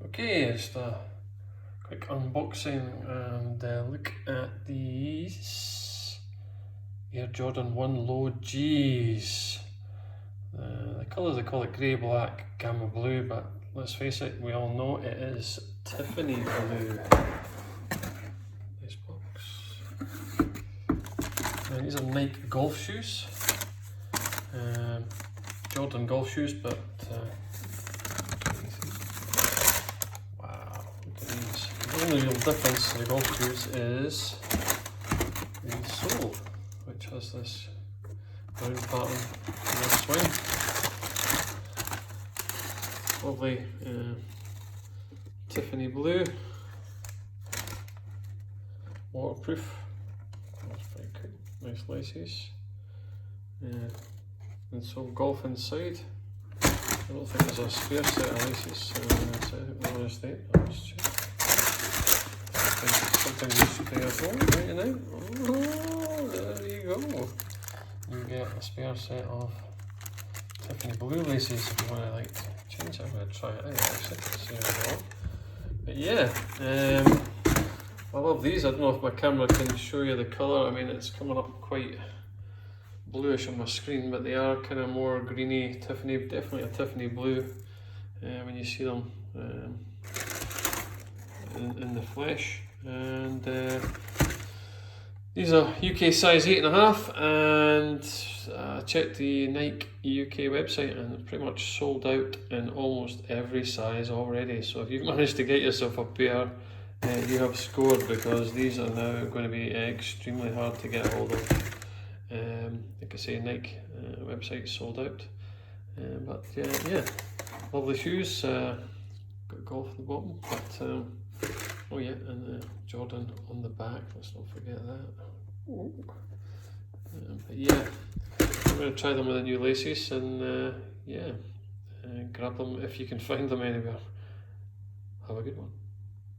Okay, just a quick unboxing and look at these Air Jordan 1 Low G's. The colours, they call it grey, black, gamma blue, but let's face it, we all know it is Tiffany blue. Nice box. And these are Nike golf shoes. Jordan golf shoes, but wow, look at these. The only real difference in the golf shoes is the sole, which has this brown pattern in the swing. Lovely Tiffany blue, waterproof. That's pretty cool. Nice laces. And so golf inside. I don't think there's a spare set of laces, so we'll just check. Something spare. Right now. Oh, there you go. You get a spare set of Tiffany blue laces if you want to like change it. I'm going to try it out actually, see how they go. But yeah, I love these. I don't know if my camera can show you the colour. I mean, it's coming up quite bluish on my screen, but they are kind of more greeny Tiffany, definitely a Tiffany blue when you see them in the flesh. And these are UK size 8.5, and I checked the Nike UK website and it's pretty much sold out in almost every size already. So if you've managed to get yourself a pair, you have scored, because these are now going to be extremely hard to get a hold of. Like I say, Nike website sold out, but yeah, lovely shoes. Got golf at the bottom, but oh yeah, and Jordan on the back. Let's not forget that. But yeah, I'm going to try them with the new laces, and yeah, grab them if you can find them anywhere. Have a good one.